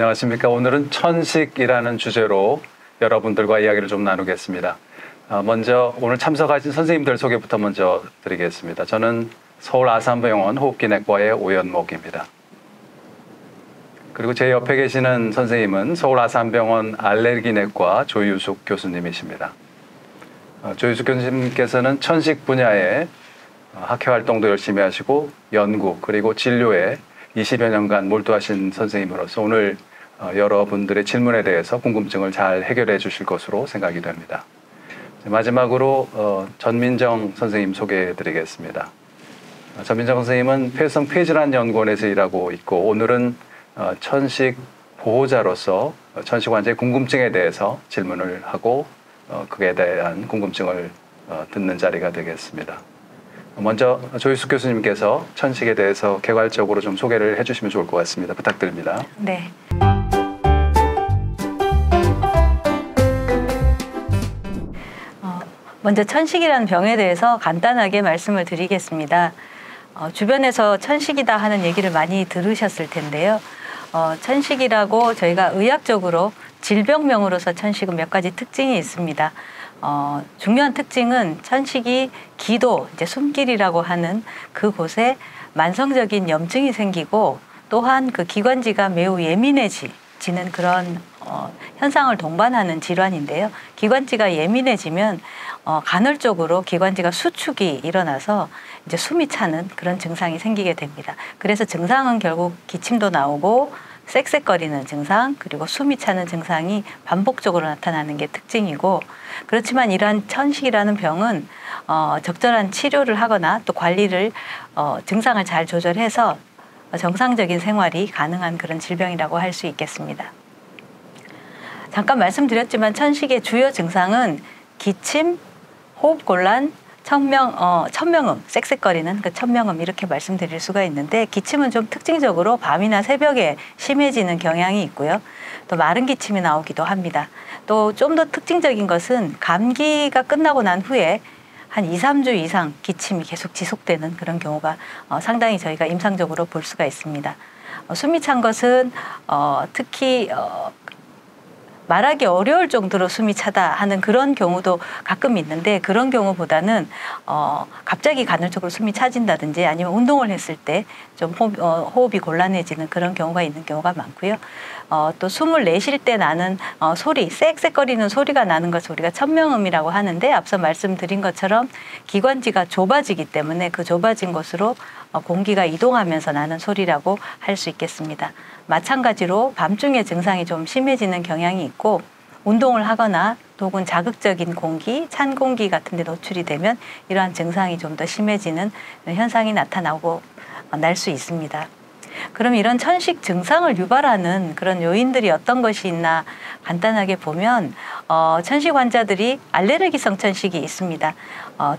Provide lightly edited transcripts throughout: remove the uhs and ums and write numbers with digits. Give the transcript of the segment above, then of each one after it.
안녕하십니까. 오늘은 천식이라는 주제로 여러분들과 이야기를 좀 나누겠습니다. 먼저 오늘 참석하신 선생님들 소개부터 먼저 드리겠습니다. 저는 서울 아산병원 호흡기내과의 오연목입니다. 그리고 제 옆에 계시는 선생님은 서울 아산병원 알레르기내과 조유숙 교수님이십니다. 조유숙 교수님께서는 천식 분야에 학회 활동도 열심히 하시고 연구 그리고 진료에 20여 년간 몰두하신 선생님으로서 오늘 여러분들의 질문에 대해서 궁금증을 잘 해결해 주실 것으로 생각이 됩니다. 마지막으로 전민정 선생님 소개해 드리겠습니다. 전민정 선생님은 폐성 폐질환 연구원에서 일하고 있고 오늘은 천식 보호자로서 천식 환자의 궁금증에 대해서 질문을 하고 그에 대한 궁금증을 듣는 자리가 되겠습니다. 먼저 조유숙 교수님께서 천식에 대해서 개괄적으로 좀 소개를 해주시면 좋을 것 같습니다. 부탁드립니다. 네. 먼저 천식이라는 병에 대해서 간단하게 말씀을 드리겠습니다. 주변에서 천식이다 하는 얘기를 많이 들으셨을 텐데요. 천식이라고 저희가 의학적으로 질병명으로서 천식은 몇 가지 특징이 있습니다. 중요한 특징은 천식이 기도, 이제 숨길이라고 하는 그곳에 만성적인 염증이 생기고 또한 그 기관지가 매우 예민해지는 그런 현상을 동반하는 질환인데요. 기관지가 예민해지면 간헐적으로 기관지가 수축이 일어나서 이제 숨이 차는 그런 증상이 생기게 됩니다. 그래서 증상은 결국 기침도 나오고 쌕쌕거리는 증상 그리고 숨이 차는 증상이 반복적으로 나타나는 게 특징이고 그렇지만 이러한 천식이라는 병은 적절한 치료를 하거나 또 관리를 증상을 잘 조절해서 정상적인 생활이 가능한 그런 질병이라고 할 수 있겠습니다. 잠깐 말씀드렸지만 천식의 주요 증상은 기침, 호흡곤란, 천명음, 쌕쌕거리는 그 천명음 이렇게 말씀드릴 수가 있는데 기침은 좀 특징적으로 밤이나 새벽에 심해지는 경향이 있고요. 또 마른 기침이 나오기도 합니다. 또 좀 더 특징적인 것은 감기가 끝나고 난 후에 한 2, 3주 이상 기침이 계속 지속되는 그런 경우가 상당히 저희가 임상적으로 볼 수가 있습니다. 숨이 찬 것은 특히 말하기 어려울 정도로 숨이 차다 하는 그런 경우도 가끔 있는데 그런 경우보다는 갑자기 간헐적으로 숨이 차진다든지 아니면 운동을 했을 때 좀 호흡이 곤란해지는 그런 경우가 있는 경우가 많고요. 또 숨을 내쉴 때 나는 소리, 쌕쌕거리는 소리가 나는 것을 우리가 천명음이라고 하는데 앞서 말씀드린 것처럼 기관지가 좁아지기 때문에 그 좁아진 곳으로 공기가 이동하면서 나는 소리라고 할 수 있겠습니다. 마찬가지로 밤중에 증상이 좀 심해지는 경향이 있고 운동을 하거나 혹은 자극적인 공기, 찬 공기 같은 데 노출이 되면 이러한 증상이 좀 더 심해지는 현상이 나타나고 날 수 있습니다. 그럼 이런 천식 증상을 유발하는 그런 요인들이 어떤 것이 있나 간단하게 보면 천식 환자들이 알레르기성 천식이 있습니다.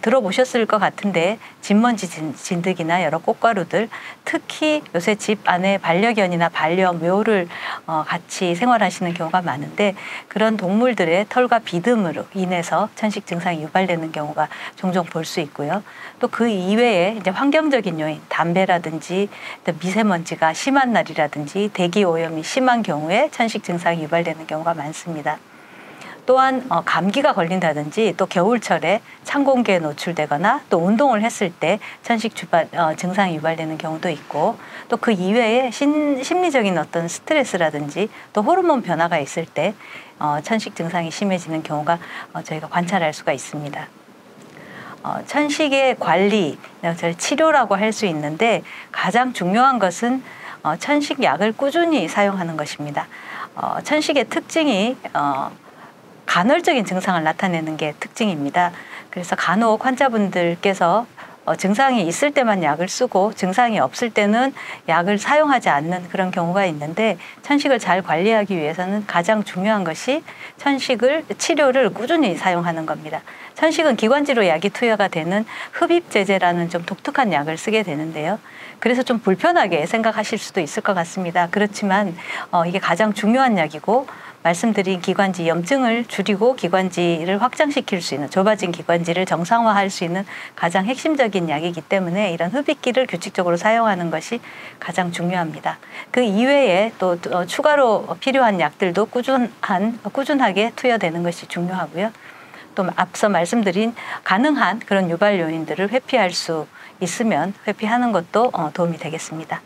들어보셨을 것 같은데 진먼지 진드기나 여러 꽃가루들 특히 요새 집 안에 반려견이나 반려묘를 같이 생활하시는 경우가 많은데 그런 동물들의 털과 비듬으로 인해서 천식 증상이 유발되는 경우가 종종 볼 수 있고요. 또 그 이외에 이제 환경적인 요인, 담배라든지 미세먼지가 심한 날이라든지 대기 오염이 심한 경우에 천식 증상이 유발되는 경우가 많습니다. 또한 감기가 걸린다든지 또 겨울철에 찬 공기에 노출되거나 또 운동을 했을 때 천식 증상이 유발되는 경우도 있고 또 그 이외에 심리적인 어떤 스트레스라든지 또 호르몬 변화가 있을 때 천식 증상이 심해지는 경우가 저희가 관찰할 수가 있습니다. 천식의 관리, 치료라고 할 수 있는데 가장 중요한 것은 천식약을 꾸준히 사용하는 것입니다. 천식의 특징이 간헐적인 증상을 나타내는 게 특징입니다. 그래서 간혹 환자분들께서 증상이 있을 때만 약을 쓰고 증상이 없을 때는 약을 사용하지 않는 그런 경우가 있는데 천식을 잘 관리하기 위해서는 가장 중요한 것이 치료를 꾸준히 사용하는 겁니다. 천식은 기관지로 약이 투여가 되는 흡입제제라는 좀 독특한 약을 쓰게 되는데요. 그래서 좀 불편하게 생각하실 수도 있을 것 같습니다. 그렇지만 이게 가장 중요한 약이고 말씀드린 기관지 염증을 줄이고 기관지를 확장시킬 수 있는, 좁아진 기관지를 정상화할 수 있는 가장 핵심적인 약이기 때문에 이런 흡입기를 규칙적으로 사용하는 것이 가장 중요합니다. 그 이외에 또 추가로 필요한 약들도 꾸준하게 투여되는 것이 중요하고요. 또 앞서 말씀드린 가능한 그런 유발 요인들을 회피할 수 있으면 회피하는 것도 도움이 되겠습니다.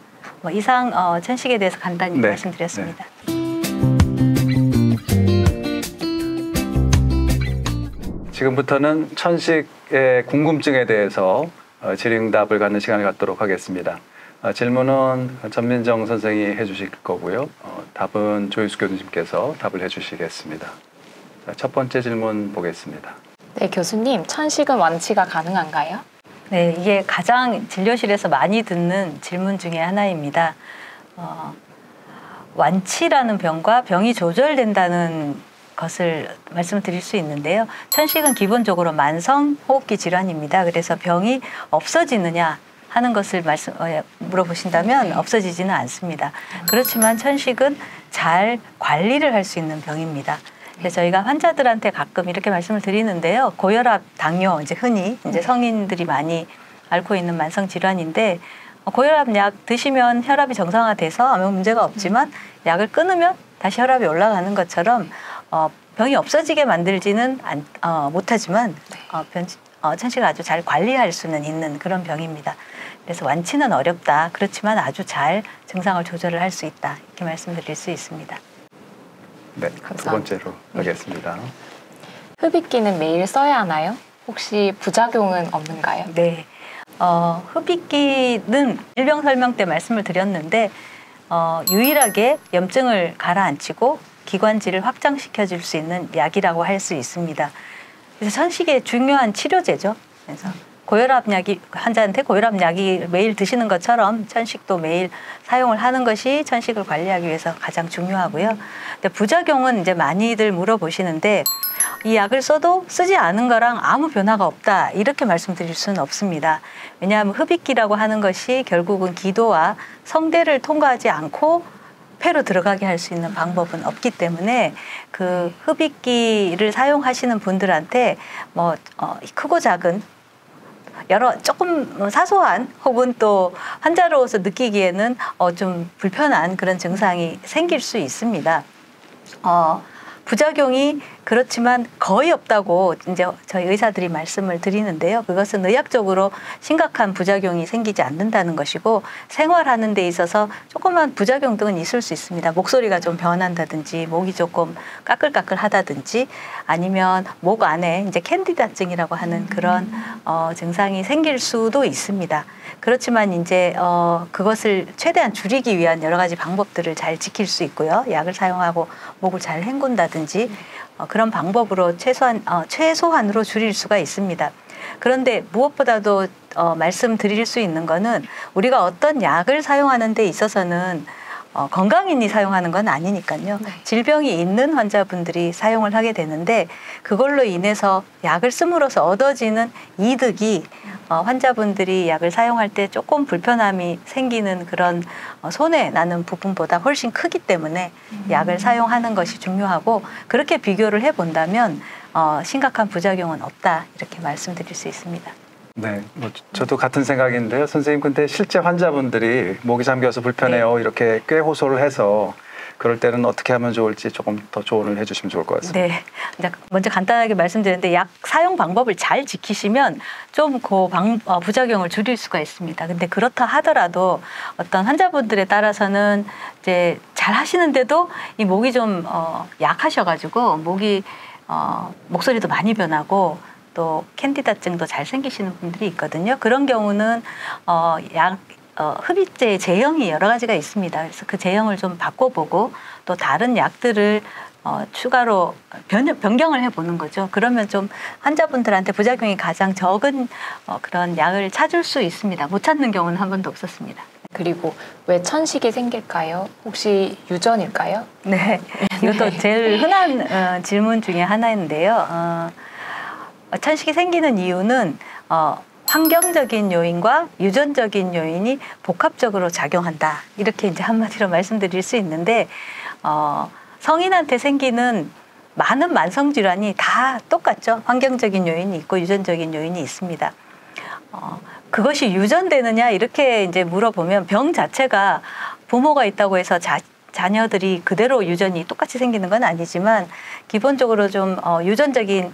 이상 천식에 대해서 간단히 네. 말씀드렸습니다. 네. 지금부터는 천식의 궁금증에 대해서 질의응답을 갖는 시간을 갖도록 하겠습니다. 질문은 전민정 선생이 해주실 거고요. 답은 조유숙 교수님께서 답을 해주시겠습니다. 첫 번째 질문 보겠습니다. 네, 교수님, 천식은 완치가 가능한가요? 네, 이게 가장 진료실에서 많이 듣는 질문 중에 하나입니다. 완치라는 병과 병이 조절된다는 것을 말씀드릴 수 있는데요. 천식은 기본적으로 만성 호흡기 질환입니다. 그래서 병이 없어지느냐 하는 것을 물어보신다면 없어지지는 않습니다. 그렇지만 천식은 잘 관리를 할 수 있는 병입니다. 그래서 저희가 환자들한테 가끔 이렇게 말씀을 드리는데요. 고혈압, 당뇨, 이제 흔히 이제 성인들이 많이 앓고 있는 만성 질환인데, 고혈압 약 드시면 혈압이 정상화돼서 아무 문제가 없지만 약을 끊으면 다시 혈압이 올라가는 것처럼 병이 없어지게 만들지는 못하지만 천식을 아주 잘 관리할 수는 있는 그런 병입니다. 그래서 완치는 어렵다. 그렇지만 아주 잘 증상을 조절을 할 수 있다. 이렇게 말씀드릴 수 있습니다. 네, 두 번째로 하겠습니다. 흡입기는 매일 써야 하나요? 혹시 부작용은 없는가요? 네, 흡입기는 질병 설명 때 말씀을 드렸는데 유일하게 염증을 가라앉히고 기관지를 확장시켜 줄 수 있는 약이라고 할 수 있습니다. 그래서 천식의 중요한 치료제죠. 그래서 고혈압 약이 환자한테 고혈압 약이 매일 드시는 것처럼 천식도 매일 사용을 하는 것이 천식을 관리하기 위해서 가장 중요하고요. 근데 부작용은 이제 많이들 물어보시는데 이 약을 써도 쓰지 않은 거랑 아무 변화가 없다 이렇게 말씀드릴 수는 없습니다. 왜냐하면 흡입기라고 하는 것이 결국은 기도와 성대를 통과하지 않고 폐로 들어가게 할 수 있는 방법은 없기 때문에 그 흡입기를 사용하시는 분들한테 크고 작은 여러 조금 사소한 혹은 또 환자로서 느끼기에는 좀 불편한 그런 증상이 생길 수 있습니다. 부작용이 그렇지만 거의 없다고 이제 저희 의사들이 말씀을 드리는데요. 그것은 의학적으로 심각한 부작용이 생기지 않는다는 것이고 생활하는 데 있어서 조그만 부작용 등은 있을 수 있습니다. 목소리가 좀 변한다든지 목이 조금 까끌까끌하다든지 아니면 목 안에 이제 캔디다증이라고 하는 그런 증상이 생길 수도 있습니다. 그렇지만 이제 그것을 최대한 줄이기 위한 여러 가지 방법들을 잘 지킬 수 있고요. 약을 사용하고 목을 잘 헹군다든지 그런 방법으로 최소한으로 줄일 수가 있습니다. 그런데 무엇보다도 말씀드릴 수 있는 거는 우리가 어떤 약을 사용하는 데 있어서는 건강인이 사용하는 건 아니니까요. 네. 질병이 있는 환자분들이 사용을 하게 되는데 그걸로 인해서 약을 씀으로써 얻어지는 이득이 환자분들이 약을 사용할 때 조금 불편함이 생기는 그런 손해 나는 부분보다 훨씬 크기 때문에 약을 사용하는 것이 중요하고 그렇게 비교를 해본다면 심각한 부작용은 없다 이렇게 말씀드릴 수 있습니다. 네, 저도 같은 생각인데요. 선생님, 근데 실제 환자분들이 목이 잠겨서 불편해요. 네. 이렇게 꽤 호소를 해서 그럴 때는 어떻게 하면 좋을지 조금 더 조언을 해주시면 좋을 것 같습니다. 네, 먼저 간단하게 말씀드렸는데 약 사용 방법을 잘 지키시면 좀 그 부작용을 줄일 수가 있습니다. 근데 그렇다 하더라도 어떤 환자분들에 따라서는 이제 잘 하시는데도 이 목이 좀 약하셔가지고 목소리도 많이 변하고 또 캔디다증도 잘 생기시는 분들이 있거든요. 그런 경우는 흡입제의 제형이 여러 가지가 있습니다. 그래서 그 제형을 좀 바꿔보고 또 다른 약들을 추가로 변경을 해보는 거죠. 그러면 좀 환자분들한테 부작용이 가장 적은 그런 약을 찾을 수 있습니다. 못 찾는 경우는 한 번도 없었습니다. 그리고 왜 천식이 생길까요? 혹시 유전일까요? 네, 이것도 제일 흔한 질문 중에 하나인데요. 천식이 생기는 이유는 환경적인 요인과 유전적인 요인이 복합적으로 작용한다. 이렇게 이제 한마디로 말씀드릴 수 있는데 성인한테 생기는 많은 만성 질환이 다 똑같죠. 환경적인 요인이 있고 유전적인 요인이 있습니다. 그것이 유전되느냐 이렇게 이제 물어보면 병 자체가 부모가 있다고 해서 자녀들이 그대로 유전이 똑같이 생기는 건 아니지만 기본적으로 좀 유전적인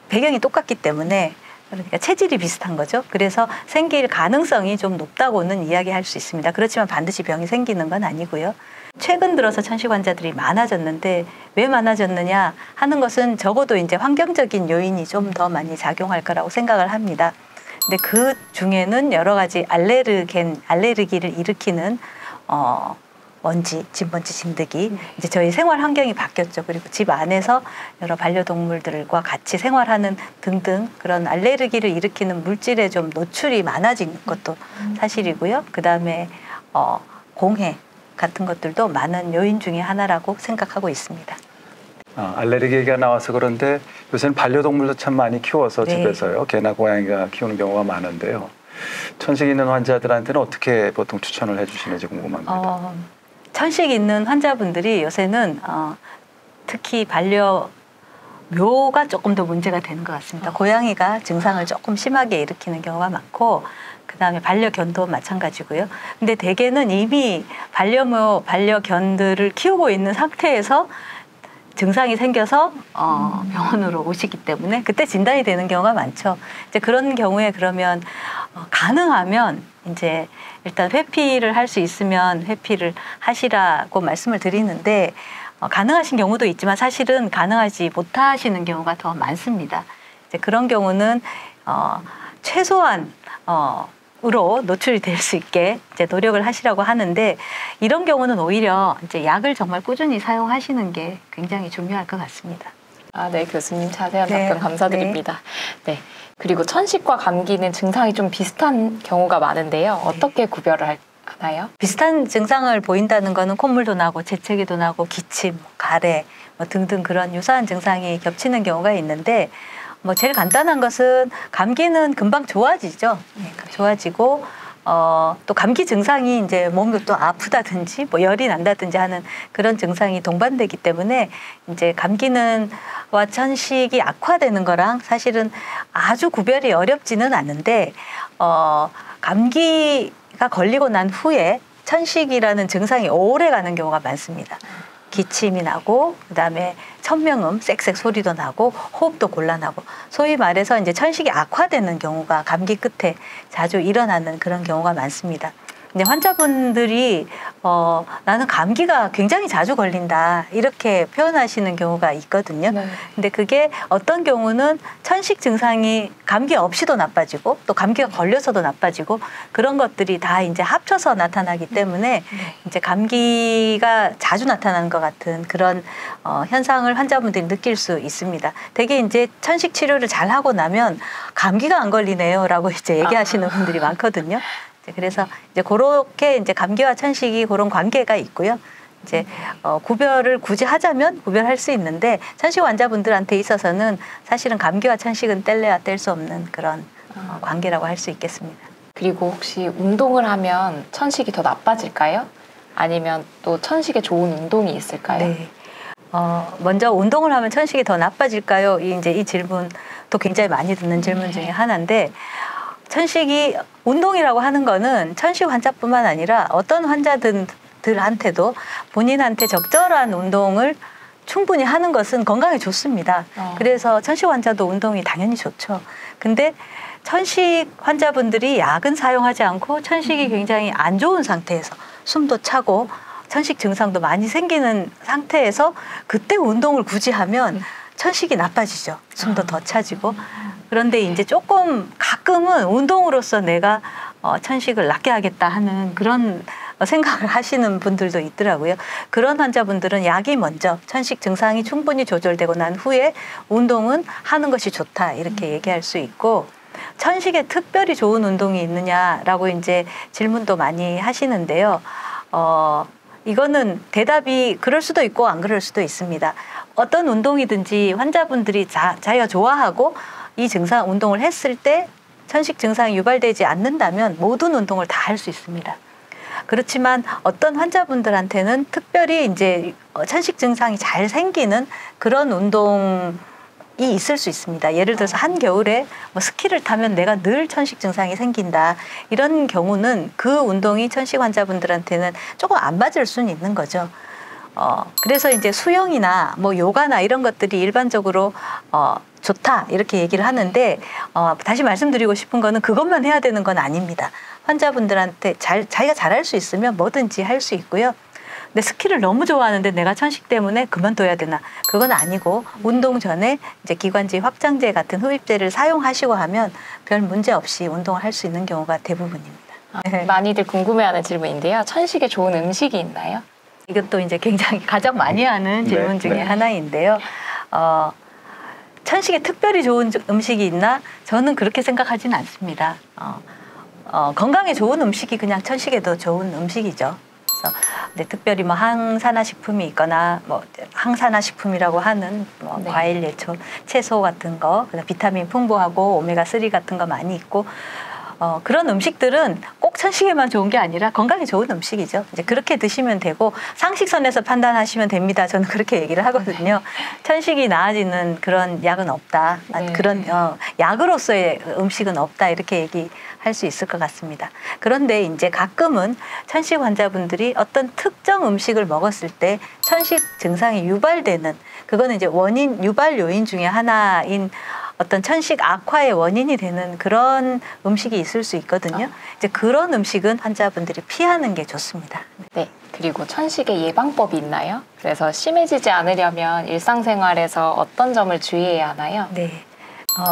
배경이 똑같기 때문에 그러니까 체질이 비슷한 거죠. 그래서 생길 가능성이 좀 높다고는 이야기할 수 있습니다. 그렇지만 반드시 병이 생기는 건 아니고요. 최근 들어서 천식 환자들이 많아졌는데 왜 많아졌느냐 하는 것은 적어도 이제 환경적인 요인이 좀 더 많이 작용할 거라고 생각을 합니다. 근데 그 중에는 여러 가지 알레르기를 일으키는 먼지, 진먼지, 진드기. 이제 저희 생활 환경이 바뀌었죠. 그리고 집 안에서 여러 반려동물들과 같이 생활하는 등등 그런 알레르기를 일으키는 물질에 좀 노출이 많아진 것도 사실이고요. 그 다음에 공해 같은 것들도 많은 요인 중에 하나라고 생각하고 있습니다. 알레르기 얘기가 나와서 그런데 요새는 반려동물도 참 많이 키워서 네. 집에서요. 개나 고양이가 키우는 경우가 많은데요. 천식 있는 환자들한테는 어떻게 보통 추천을 해주시는지 궁금합니다. 천식 있는 환자분들이 요새는 특히 반려묘가 조금 더 문제가 되는 것 같습니다. 고양이가 증상을 조금 심하게 일으키는 경우가 많고 그다음에 반려견도 마찬가지고요. 근데 대개는 이미 반려묘, 반려견들을 키우고 있는 상태에서 증상이 생겨서 병원으로 오시기 때문에 그때 진단이 되는 경우가 많죠. 이제 그런 경우에 그러면 가능하면 이제 일단 회피를 할 수 있으면 회피를 하시라고 말씀을 드리는데 가능하신 경우도 있지만 사실은 가능하지 못하시는 경우가 더 많습니다. 이제 그런 경우는 최소한 으로 노출이 될 수 있게 이제 노력을 하시라고 하는데 이런 경우는 오히려 이제 약을 정말 꾸준히 사용하시는 게 굉장히 중요할 것 같습니다. 네, 교수님 자세한 네, 답변 감사드립니다. 네. 그리고 천식과 감기는 증상이 좀 비슷한 경우가 많은데요. 어떻게 구별을 하나요? 비슷한 증상을 보인다는 거는 콧물도 나고 재채기도 나고 기침, 가래 등등 그런 유사한 증상이 겹치는 경우가 있는데 제일 간단한 것은 감기는 금방 좋아지죠. 네, 좋아지고 또 감기 증상이 이제 몸이 또 아프다든지 열이 난다든지 하는 그런 증상이 동반되기 때문에 이제 감기는와 천식이 악화되는 거랑 사실은 아주 구별이 어렵지는 않은데 감기가 걸리고 난 후에 천식이라는 증상이 오래 가는 경우가 많습니다. 기침이 나고 그다음에 천명음, 쌕쌕 소리도 나고 호흡도 곤란하고 소위 말해서 이제 천식이 악화되는 경우가 감기 끝에 자주 일어나는 그런 경우가 많습니다. 근데 환자분들이 나는 감기가 굉장히 자주 걸린다 이렇게 표현하시는 경우가 있거든요. 네. 근데 그게 어떤 경우는 천식 증상이 감기 없이도 나빠지고 또 감기가 걸려서도 나빠지고 그런 것들이 다 이제 합쳐서 나타나기 때문에 이제 감기가 자주 나타나는 것 같은 그런 현상을 환자분들이 느낄 수 있습니다. 되게 이제 천식 치료를 잘 하고 나면 감기가 안 걸리네요라고 이제 얘기하시는 분들이 많거든요. 그래서 이제 그렇게 이제 감기와 천식이 그런 관계가 있고요. 이제 구별을 굳이 하자면 구별할 수 있는데 천식 환자분들한테 있어서는 사실은 감기와 천식은 뗄래야 뗄 수 없는 그런 관계라고 할 수 있겠습니다. 그리고 혹시 운동을 하면 천식이 더 나빠질까요? 아니면 또 천식에 좋은 운동이 있을까요? 네. 먼저 운동을 하면 천식이 더 나빠질까요? 이 질문도 굉장히 많이 듣는 질문 중에 하나인데 천식이 운동이라고 하는 거는 천식 환자뿐만 아니라 어떤 환자들한테도 본인한테 적절한 운동을 충분히 하는 것은 건강에 좋습니다. 그래서 천식 환자도 운동이 당연히 좋죠. 근데 천식 환자분들이 약은 사용하지 않고 천식이 굉장히 안 좋은 상태에서 숨도 차고 천식 증상도 많이 생기는 상태에서 그때 운동을 굳이 하면 천식이 나빠지죠. 숨도 더 차지고. 그런데 이제 조금 가끔은 운동으로서 내가 천식을 낫게 하겠다 하는 그런 생각을 하시는 분들도 있더라고요. 그런 환자분들은 약이 먼저 천식 증상이 충분히 조절되고 난 후에 운동은 하는 것이 좋다 이렇게 얘기할 수 있고 천식에 특별히 좋은 운동이 있느냐라고 이제 질문도 많이 하시는데요. 이거는 대답이 그럴 수도 있고 안 그럴 수도 있습니다. 어떤 운동이든지 환자분들이 자기가 좋아하고 이 증상 운동을 했을 때 천식 증상이 유발되지 않는다면 모든 운동을 다 할 수 있습니다. 그렇지만 어떤 환자분들한테는 특별히 이제 천식 증상이 잘 생기는 그런 운동이 있을 수 있습니다. 예를 들어서 한겨울에 뭐 스키를 타면 내가 늘 천식 증상이 생긴다. 이런 경우는 그 운동이 천식 환자분들한테는 조금 안 맞을 수는 있는 거죠. 그래서 이제 수영이나 뭐 요가나 이런 것들이 일반적으로 좋다 이렇게 얘기를 하는데 다시 말씀드리고 싶은 거는 그것만 해야 되는 건 아닙니다. 환자분들한테 자기가 잘할 수 있으면 뭐든지 할 수 있고요. 근데 스키를 너무 좋아하는데 내가 천식 때문에 그만둬야 되나? 그건 아니고 운동 전에 이제 기관지 확장제 같은 흡입제를 사용하시고 하면 별 문제 없이 운동을 할 수 있는 경우가 대부분입니다. 많이들 궁금해하는 질문인데요. 천식에 좋은 음식이 있나요? 이것도 이제 굉장히 가장 많이 하는 질문 중에 하나인데요. 천식에 특별히 좋은 음식이 있나? 저는 그렇게 생각하지는 않습니다. 건강에 좋은 음식이 그냥 천식에도 좋은 음식이죠. 그래서 근데 특별히 뭐 항산화 식품이 있거나 뭐 항산화 식품이라고 하는 뭐 과일, 예초, 채소 같은 거, 그다음 비타민 풍부하고 오메가 3 같은 거 많이 있고. 그런 음식들은 꼭 천식에만 좋은 게 아니라 건강에 좋은 음식이죠. 이제 그렇게 드시면 되고 상식선에서 판단하시면 됩니다. 저는 그렇게 얘기를 하거든요. 천식이 나아지는 그런 약은 없다. 그런 약으로서의 음식은 없다. 이렇게 얘기할 수 있을 것 같습니다. 그런데 이제 가끔은 천식 환자분들이 어떤 특정 음식을 먹었을 때 천식 증상이 유발되는 그거는 이제 유발 요인 중에 하나인 어떤 천식 악화의 원인이 되는 그런 음식이 있을 수 있거든요. 이제 그런 음식은 환자분들이 피하는 게 좋습니다. 네. 그리고 천식의 예방법이 있나요? 그래서 심해지지 않으려면 일상생활에서 어떤 점을 주의해야 하나요? 네.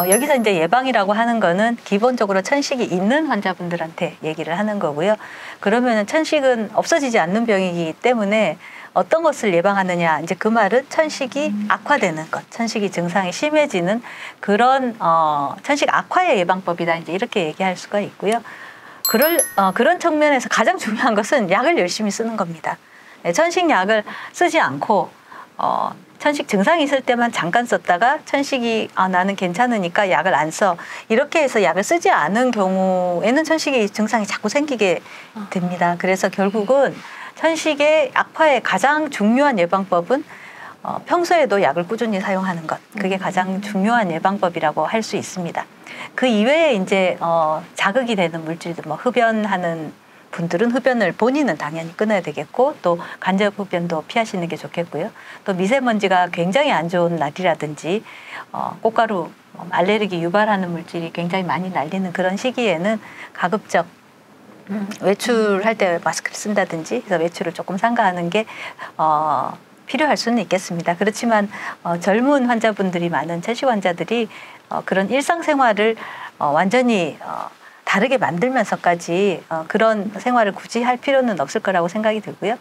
여기서 이제 예방이라고 하는 거는 기본적으로 천식이 있는 환자분들한테 얘기를 하는 거고요. 그러면은 천식은 없어지지 않는 병이기 때문에 어떤 것을 예방하느냐, 이제 그 말은 천식이 악화되는 것, 천식이 증상이 심해지는 그런 천식 악화의 예방법이다, 이제 이렇게 얘기할 수가 있고요. 그런 측면에서 가장 중요한 것은 약을 열심히 쓰는 겁니다. 천식 약을 쓰지 않고 천식 증상이 있을 때만 잠깐 썼다가 천식이 나는 괜찮으니까 약을 안 써. 이렇게 해서 약을 쓰지 않은 경우에는 천식의 증상이 자꾸 생기게 됩니다. 그래서 결국은 천식의 악화의 가장 중요한 예방법은 평소에도 약을 꾸준히 사용하는 것. 그게 가장 중요한 예방법이라고 할 수 있습니다. 그 이외에 이제 자극이 되는 물질들, 뭐 흡연하는 분들은 흡연을 본인은 당연히 끊어야 되겠고 또 간접 흡연도 피하시는 게 좋겠고요. 또 미세먼지가 굉장히 안 좋은 날이라든지 꽃가루 알레르기 유발하는 물질이 굉장히 많이 날리는 그런 시기에는 가급적 외출할 때 마스크를 쓴다든지 해서 외출을 조금 삼가하는 게 필요할 수는 있겠습니다. 그렇지만 젊은 환자분들이 많은 천식 환자들이 그런 일상생활을 완전히 다르게 만들면서까지 그런 생활을 굳이 할 필요는 없을 거라고 생각이 들고요.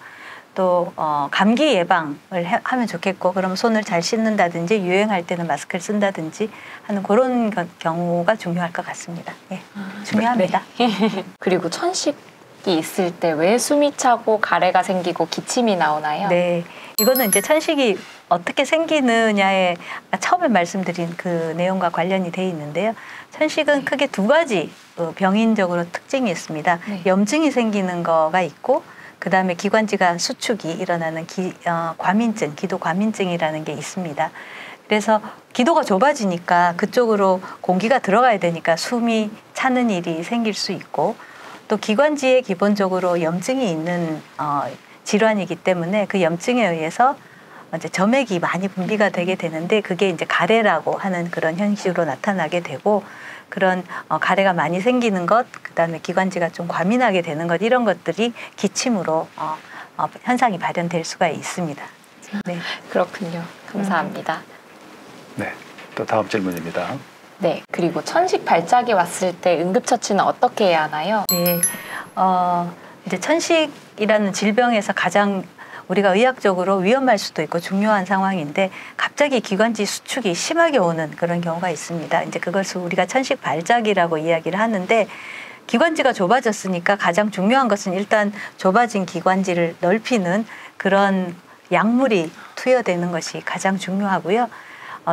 또 감기 예방을 하면 좋겠고 그러면 손을 잘 씻는다든지 유행할 때는 마스크를 쓴다든지 하는 그런 경우가 중요할 것 같습니다. 예, 중요합니다. 네. 그리고 천식이 있을 때 왜 숨이 차고 가래가 생기고 기침이 나오나요? 네, 이거는 이제 천식이 어떻게 생기느냐에 처음에 말씀드린 그 내용과 관련이 돼 있는데요. 천식은 크게 두 가지 병인적으로 특징이 있습니다. 염증이 생기는 거가 있고 그 다음에 기관지가 수축이 일어나는 과민증, 기도 과민증이라는 게 있습니다. 그래서 기도가 좁아지니까 그쪽으로 공기가 들어가야 되니까 숨이 차는 일이 생길 수 있고 또 기관지에 기본적으로 염증이 있는 질환이기 때문에 그 염증에 의해서 이제 점액이 많이 분비가 되게 되는데 그게 이제 가래라고 하는 그런 형식으로 나타나게 되고 그런 가래가 많이 생기는 것, 그다음에 기관지가 좀 과민하게 되는 것 이런 것들이 기침으로 현상이 발현될 수가 있습니다. 네. 그렇군요. 감사합니다. 네, 또 다음 질문입니다. 네, 그리고 천식 발작이 왔을 때 응급처치는 어떻게 해야 하나요? 네, 이제 천식이라는 질병에서 가장 우리가 의학적으로 위험할 수도 있고 중요한 상황인데 갑자기 기관지 수축이 심하게 오는 그런 경우가 있습니다. 이제 그것을 우리가 천식 발작이라고 이야기를 하는데 기관지가 좁아졌으니까 가장 중요한 것은 일단 좁아진 기관지를 넓히는 그런 약물이 투여되는 것이 가장 중요하고요.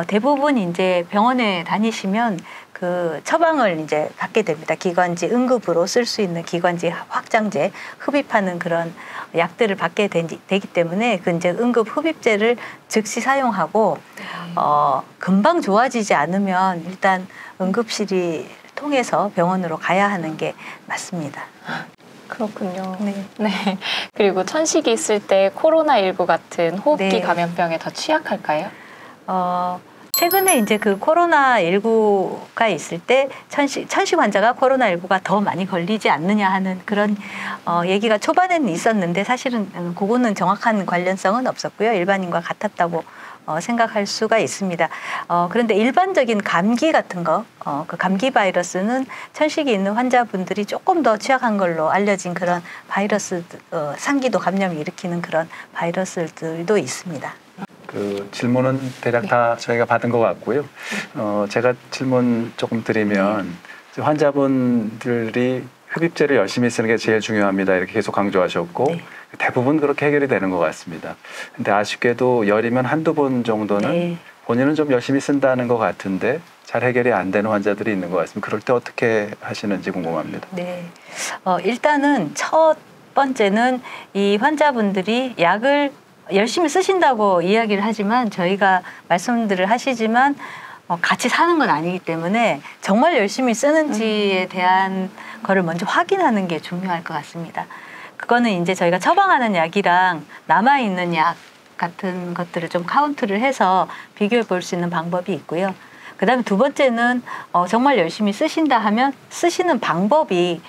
대부분 이제 병원에 다니시면 그 처방을 이제 받게 됩니다. 기관지 응급으로 쓸 수 있는 기관지 확장제 흡입하는 그런 약들을 받게 되기 때문에 그 이제 응급 흡입제를 즉시 사용하고 금방 좋아지지 않으면 일단 응급실이 통해서 병원으로 가야 하는 게 맞습니다. 그렇군요. 네. 네. 그리고 천식이 있을 때 코로나19 같은 호흡기 네. 감염병에 더 취약할까요? 최근에 이제 그 코로나19가 있을 때 천식 환자가 코로나19가 더 많이 걸리지 않느냐 하는 그런 얘기가 초반에는 있었는데 사실은 그거는 정확한 관련성은 없었고요. 일반인과 같았다고 생각할 수가 있습니다. 그런데 일반적인 감기 같은 거, 그 감기 바이러스는 천식이 있는 환자분들이 조금 더 취약한 걸로 알려진 그런 바이러스, 상기도 감염을 일으키는 그런 바이러스들도 있습니다. 그 질문은 대략 다 저희가 받은 것 같고요. 제가 질문 조금 드리면 환자분들이 흡입제를 열심히 쓰는 게 제일 중요합니다. 이렇게 계속 강조하셨고 네. 대부분 그렇게 해결이 되는 것 같습니다. 근데 아쉽게도 열이면 한두 번 정도는 네. 본인은 좀 열심히 쓴다는 것 같은데 잘 해결이 안 되는 환자들이 있는 것 같습니다. 그럴 때 어떻게 하시는지 궁금합니다. 네. 일단은 첫 번째는 이 환자분들이 약을 열심히 쓰신다고 이야기를 하지만 저희가 말씀들을 하시지만 같이 사는 건 아니기 때문에 정말 열심히 쓰는지에 대한 거를 먼저 확인하는 게 중요할 것 같습니다. 그거는 이제 저희가 처방하는 약이랑 남아있는 약 같은 것들을 좀 카운트를 해서 비교해 볼 수 있는 방법이 있고요. 그 다음에 두 번째는 정말 열심히 쓰신다 하면 쓰시는 방법이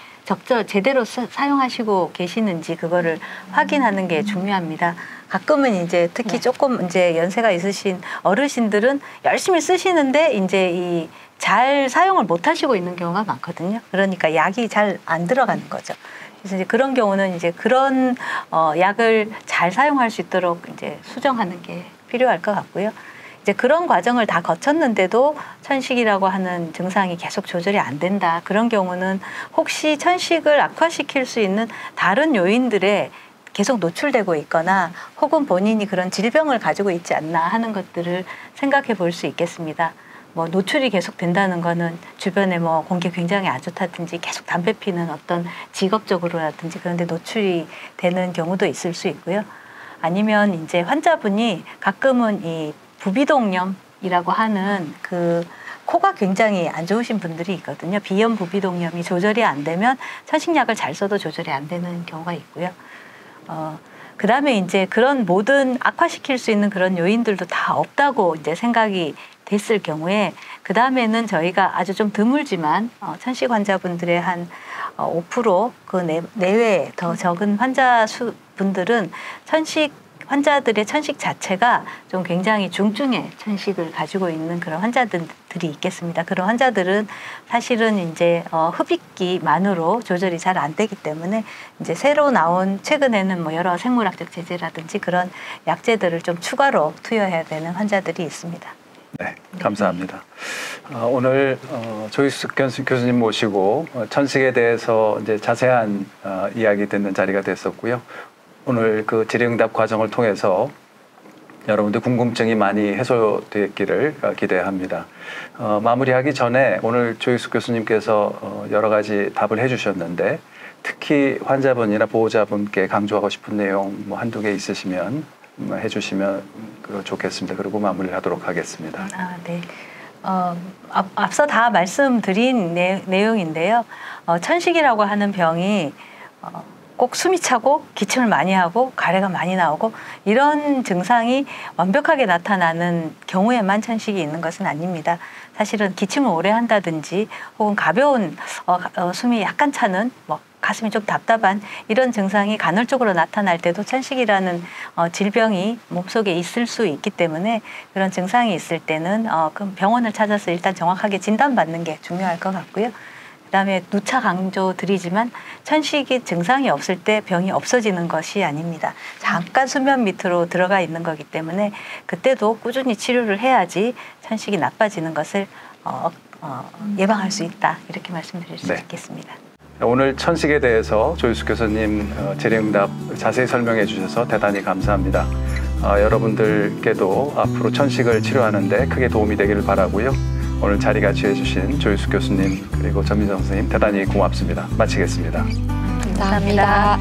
제대로 사용하시고 계시는지 그거를 확인하는 게 중요합니다. 가끔은 이제 특히 조금 이제 연세가 있으신 어르신들은 열심히 쓰시는데 이제 잘 사용을 못 하시고 있는 경우가 많거든요. 그러니까 약이 잘 안 들어가는 거죠. 그래서 이제 그런 경우는 이제 그런 약을 잘 사용할 수 있도록 이제 수정하는 게 필요할 것 같고요. 이제 그런 과정을 다 거쳤는데도 천식이라고 하는 증상이 계속 조절이 안 된다. 그런 경우는 혹시 천식을 악화시킬 수 있는 다른 요인들에 계속 노출되고 있거나 혹은 본인이 그런 질병을 가지고 있지 않나 하는 것들을 생각해 볼 수 있겠습니다. 노출이 계속 된다는 거는 주변에 공기 굉장히 안 좋다든지 계속 담배 피는 어떤 직업적으로라든지 그런데 노출이 되는 경우도 있을 수 있고요. 아니면 이제 환자분이 가끔은 이 부비동염이라고 하는 그 코가 굉장히 안 좋으신 분들이 있거든요. 비염 부비동염이 조절이 안 되면 천식약을 잘 써도 조절이 안 되는 경우가 있고요. 그 다음에 이제 그런 모든 악화시킬 수 있는 그런 요인들도 다 없다고 이제 생각이 됐을 경우에 그 다음에는 저희가 아주 좀 드물지만 천식 환자분들의 한 5% 그 내외에 더 적은 환자 분들은 환자들의 천식 자체가 좀 굉장히 중증의 천식을 가지고 있는 그런 환자들이 있겠습니다. 그런 환자들은 사실은 이제 흡입기만으로 조절이 잘 안 되기 때문에 이제 새로 나온 최근에는 여러 생물학적 제제라든지 그런 약제들을 좀 추가로 투여해야 되는 환자들이 있습니다. 네, 감사합니다. 오늘 조희숙 교수님 모시고 천식에 대해서 이제 자세한 이야기 듣는 자리가 됐었고요. 오늘 그 질의응답 과정을 통해서 여러분들 궁금증이 많이 해소됐기를 기대합니다. 마무리하기 전에 오늘 조희숙 교수님께서 여러 가지 답을 해주셨는데 특히 환자분이나 보호자분께 강조하고 싶은 내용 한두 개 있으시면 해주시면 좋겠습니다. 그리고 마무리를 하도록 하겠습니다. 네. 앞서 다 말씀드린 내용인데요. 천식이라고 하는 병이 꼭 숨이 차고 기침을 많이 하고 가래가 많이 나오고 이런 증상이 완벽하게 나타나는 경우에만 천식이 있는 것은 아닙니다. 사실은 기침을 오래 한다든지 혹은 가벼운 숨이 약간 차는 가슴이 좀 답답한 이런 증상이 간헐적으로 나타날 때도 천식이라는 질병이 몸속에 있을 수 있기 때문에 그런 증상이 있을 때는 그럼 병원을 찾아서 일단 정확하게 진단받는 게 중요할 것 같고요. 그다음에 누차 강조드리지만 천식이 증상이 없을 때 병이 없어지는 것이 아닙니다. 잠깐 수면 밑으로 들어가 있는 거기 때문에 그때도 꾸준히 치료를 해야지 천식이 나빠지는 것을 예방할 수 있다. 이렇게 말씀드릴 수 있겠습니다. 오늘 천식에 대해서 조희숙 교수님 질의응답 자세히 설명해 주셔서 대단히 감사합니다. 여러분들께도 앞으로 천식을 치료하는데 크게 도움이 되기를 바라고요. 오늘 자리 같이 해주신 조유숙 교수님 그리고 전민정 선생님 대단히 고맙습니다. 마치겠습니다. 감사합니다.